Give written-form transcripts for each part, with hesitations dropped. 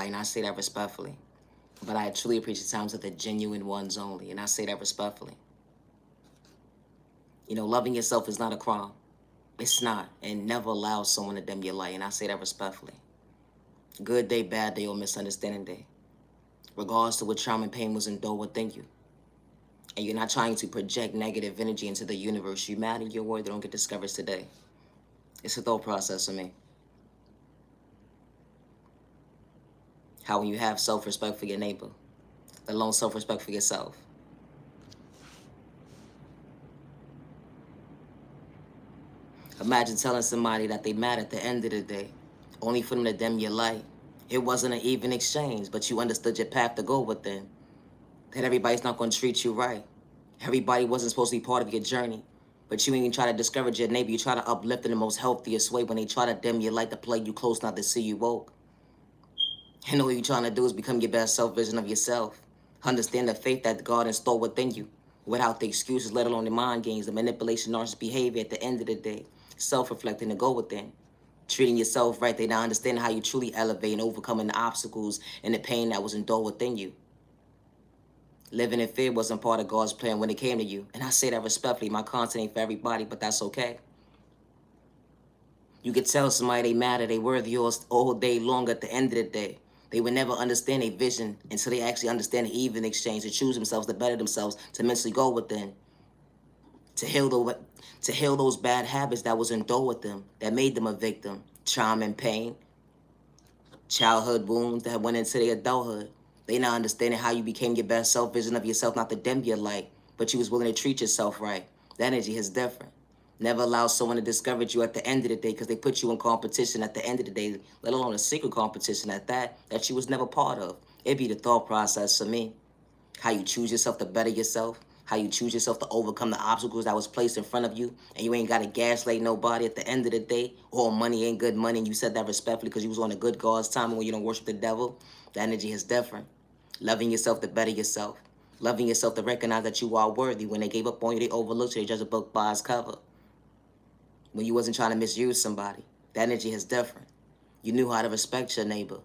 and I say that respectfully. But I truly appreciate times of the genuine ones only, and I say that respectfully. You know, loving yourself is not a crime. It's not, and never allow someone to dim your light, and I say that respectfully. Good day, bad day, or misunderstanding day. Regardless to what trauma and pain was endured within you. And you're not trying to project negative energy into the universe. You mad in your word that don't get discovered today. It's a thought process for me. How when you have self-respect for your neighbor, let alone self-respect for yourself. Imagine telling somebody that they mad at the end of the day, only for them to dim your light. It wasn't an even exchange, but you understood your path to go within. That everybody's not going to treat you right. Everybody wasn't supposed to be part of your journey. But you ain't even try to discourage your neighbor. You try to uplift in the most healthiest way when they try to dim your light to play you close not to see you woke. And all you're trying to do is become your best self-vision of yourself. Understand the faith that God installed within you without the excuses, let alone the mind games, the manipulation, narcissist behavior at the end of the day. Self-reflecting to go within. Treating yourself right, they now understand how you truly elevate and overcoming the obstacles and the pain that was endured within you. Living in fear wasn't part of God's plan when it came to you. And I say that respectfully. My content ain't for everybody, but that's okay. You could tell somebody they matter, they worthy yours all day long at the end of the day. They would never understand a vision until they actually understand the even exchange, to choose themselves, to better themselves, to mentally go within, to heal those bad habits that was endured with them, that made them a victim, trauma and pain, childhood wounds that went into their adulthood. They not understanding how you became your best self vision of yourself, not to dim your light, but you was willing to treat yourself right. That energy is different. Never allow someone to discourage you at the end of the day because they put you in competition at the end of the day, let alone a secret competition at that you was never part of. It be the thought process for me. How you choose yourself to better yourself, how you choose yourself to overcome the obstacles that was placed in front of you, and you ain't got to gaslight nobody at the end of the day. All money ain't good money, and you said that respectfully because you was on a good God's time when you don't worship the devil. The energy is different. Loving yourself to better yourself. Loving yourself to recognize that you are worthy. When they gave up on you, they overlooked you. They judged a book by its cover. When you wasn't trying to misuse somebody, that energy is different. You knew how to respect your neighbor.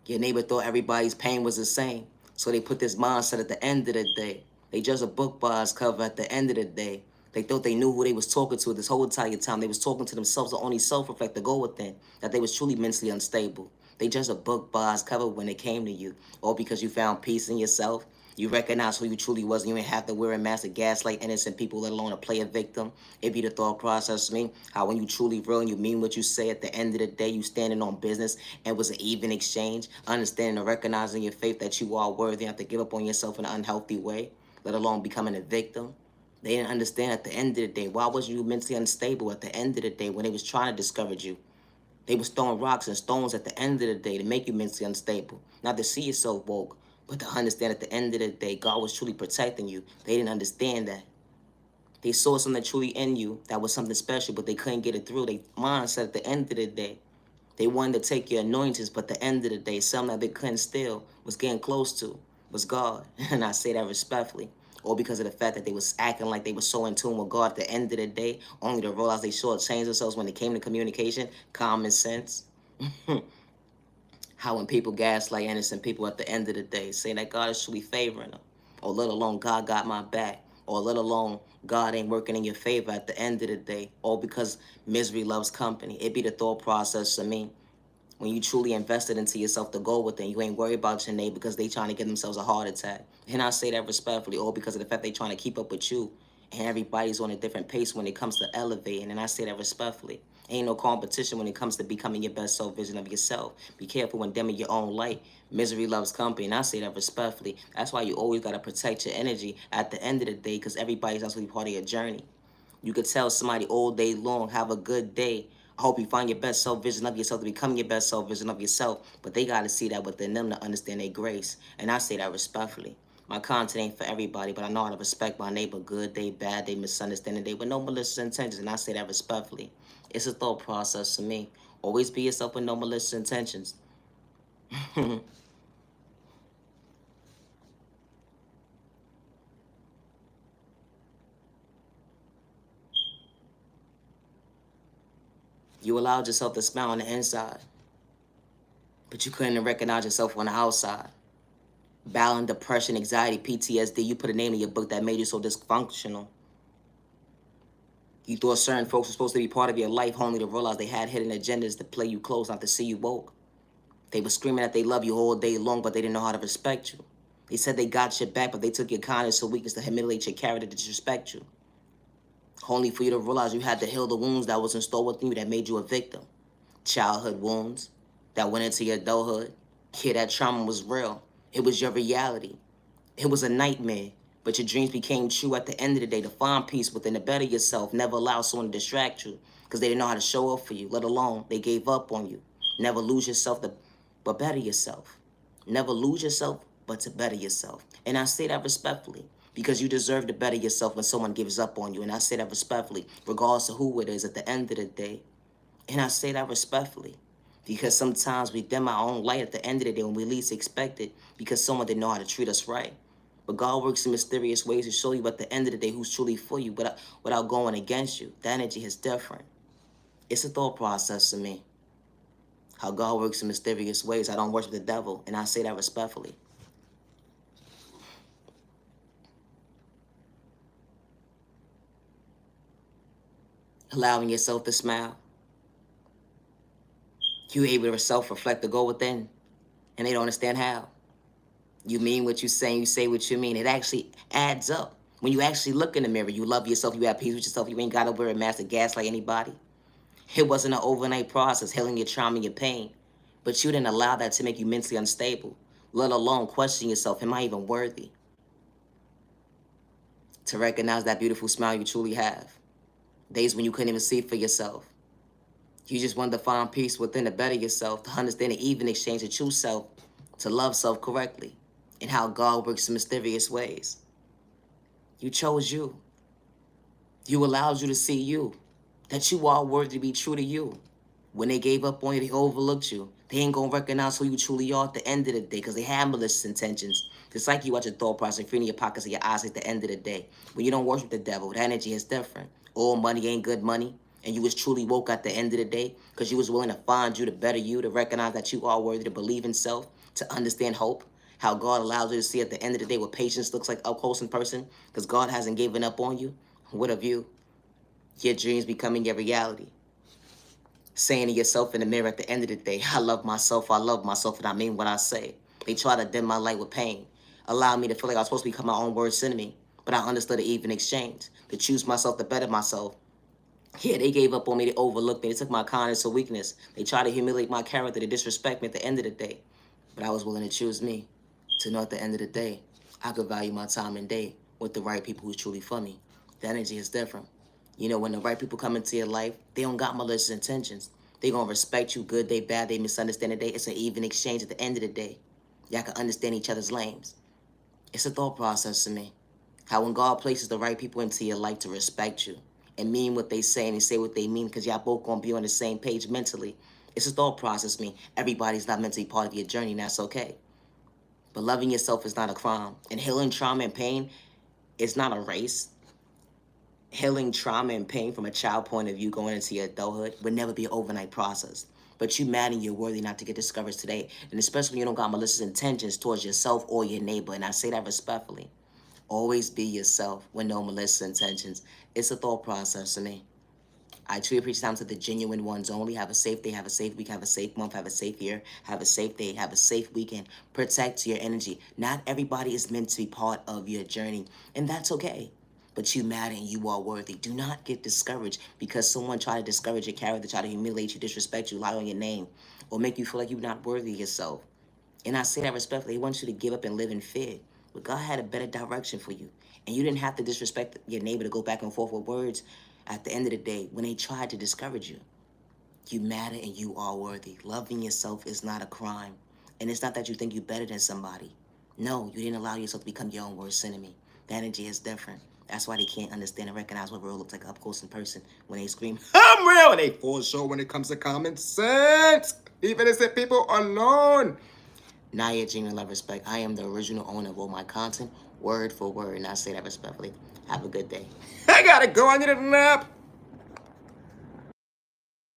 Your neighbor thought everybody's pain was the same. So they put this mindset at the end of the day. They judge a book by its cover at the end of the day. They thought they knew who they was talking to this whole entire time. They was talking to themselves, the only self-reflect to go within, that they was truly mentally unstable. They judged a book by its cover when it came to you. All because you found peace in yourself. You recognize who you truly was, and you ain't have to wear a mask to gaslight innocent people, let alone to play a victim. It be the thought process to me, how when you truly real and you mean what you say, at the end of the day, you standing on business, and it was an even exchange, understanding and recognizing your faith that you are worthy, and have to give up on yourself in an unhealthy way, let alone becoming a victim. They didn't understand at the end of the day, why was you mentally unstable at the end of the day when they was trying to discourage you? They was throwing rocks and stones at the end of the day to make you mentally unstable. Not to see yourself woke, but to understand at the end of the day, God was truly protecting you. They didn't understand that. They saw something truly in you that was something special, but they couldn't get it through. They mindset at the end of the day. They wanted to take your anointings, but at the end of the day, something that they couldn't steal was getting close to was God. And I say that respectfully. Or because of the fact that they was acting like they were so in tune with God at the end of the day, only to realize they shortchanged themselves when it came to communication, common sense. How when people gaslight innocent people at the end of the day, saying that God is truly favoring them, or let alone God got my back, or let alone God ain't working in your favor at the end of the day, all because misery loves company. It be the thought process for me. When you truly invested into yourself to go with it, you ain't worried about your neighbor because they trying to give themselves a heart attack. And I say that respectfully, all because of the fact they trying to keep up with you. And everybody's on a different pace when it comes to elevating. And I say that respectfully. Ain't no competition when it comes to becoming your best self vision of yourself. Be careful when dimming your own light. Misery loves company. And I say that respectfully. That's why you always got to protect your energy at the end of the day, because everybody's not supposed to be part of your journey. You could tell somebody all day long, have a good day. I hope you find your best self vision of yourself to become your best self vision of yourself. But they got to see that within them to understand their grace. And I say that respectfully. My content ain't for everybody, but I know how to respect my neighbor. Good day, bad day, misunderstanding day, with no malicious intentions. And I say that respectfully. It's a thought process to me. Always be yourself with no malicious intentions. You allowed yourself to smile on the inside, but you couldn't recognize yourself on the outside. Battling depression, anxiety, PTSD, you put a name in your book that made you so dysfunctional. You thought certain folks were supposed to be part of your life, only to realize they had hidden agendas to play you close, not to see you woke. They were screaming that they love you all day long, but they didn't know how to respect you. They said they got your back, but they took your kindness or weakness to humiliate your character, to disrespect you. Only for you to realize you had to heal the wounds that was installed within you that made you a victim. Childhood wounds that went into your adulthood. Yeah, that trauma was real. It was your reality. It was a nightmare, but your dreams became true at the end of the day. To find peace within, to better yourself, never allow someone to distract you because they didn't know how to show up for you, let alone they gave up on you. Never lose yourself, but better yourself. Never lose yourself, but to better yourself. And I say that respectfully because you deserve to better yourself when someone gives up on you. And I say that respectfully, regardless of who it is at the end of the day. And I say that respectfully because sometimes we dim our own light at the end of the day when we least expect it because someone didn't know how to treat us right. But God works in mysterious ways to show you at the end of the day who's truly for you without going against you. The energy is different. It's a thought process to me. How God works in mysterious ways. I don't worship the devil, and I say that respectfully. Allowing yourself to smile. You able to self-reflect, to go within, and they don't understand how. You mean what you say what you mean. It actually adds up. When you actually look in the mirror, you love yourself, you have peace with yourself, you ain't got to wear a mask to gaslight anybody. It wasn't an overnight process, healing your trauma and your pain. But you didn't allow that to make you mentally unstable, let alone question yourself, am I even worthy? To recognize that beautiful smile you truly have. Days when you couldn't even see for yourself. You just wanted to find peace within to better yourself, to understand and even exchange the true self, to love self correctly, and how God works in mysterious ways. You chose you. You allowed you to see you, that you are worthy to be true to you. When they gave up on you, they overlooked you. They ain't gonna recognize who you truly are at the end of the day because they have malicious intentions. Just like you watch your thought process, freeing your pockets and your eyes at the end of the day. When you don't worship the devil, the energy is different. All money ain't good money. And you was truly woke at the end of the day because you was willing to find you, to better you, to recognize that you are worthy, to believe in self, to understand hope. How God allows you to see at the end of the day what patience looks like up close in person because God hasn't given up on you. What of you? Your dreams becoming your reality. Saying to yourself in the mirror at the end of the day, I love myself, and I mean what I say. They try to dim my light with pain, allow me to feel like I was supposed to become my own worst enemy, but I understood the even exchange, to choose myself, to better myself. Yeah, they gave up on me, they overlooked me, they took my kindness or weakness. They tried to humiliate my character, to disrespect me at the end of the day. But I was willing to choose me, to know at the end of the day, I could value my time and day with the right people who's truly for me. The energy is different. You know, when the right people come into your life, they don't got malicious intentions. They gonna respect you, good day, bad day, misunderstanding day. It's an even exchange at the end of the day. Y'all can understand each other's lanes. It's a thought process to me. How when God places the right people into your life to respect you and mean what they say and they say what they mean because y'all both gonna be on the same page mentally. It's a thought process to me. Everybody's not meant to be part of your journey, and that's okay. But loving yourself is not a crime. And healing trauma and pain is not a race. Healing trauma and pain from a child point of view going into your adulthood would never be an overnight process. But you mad and you're worthy not to get discouraged today. And especially when you don't got malicious intentions towards yourself or your neighbor. And I say that respectfully. Always be yourself with no malicious intentions. It's a thought process to me. I truly preach time to the genuine ones only. Have a safe day, have a safe week, have a safe month, have a safe year, have a safe day, have a safe weekend. Protect your energy. Not everybody is meant to be part of your journey, and that's okay. But you matter and you are worthy. Do not get discouraged because someone try to discourage your character, try to humiliate you, disrespect you, lie on your name, or make you feel like you're not worthy of yourself. And I say that respectfully. He wants you to give up and live in fear. But God had a better direction for you. And you didn't have to disrespect your neighbor to go back and forth with words at the end of the day when they tried to discourage you. You matter and you are worthy. Loving yourself is not a crime. And it's not that you think you're better than somebody. No, you didn't allow yourself to become your own worst enemy. The energy is different. That's why they can't understand and recognize what real looks like up close in person when they scream, I'm real, and they fall short when it comes to common sense. Even if it's people alone. Now your genuine love, respect. I am the original owner of all my content, word for word, and I say that respectfully. Have a good day. I gotta go, I need a nap.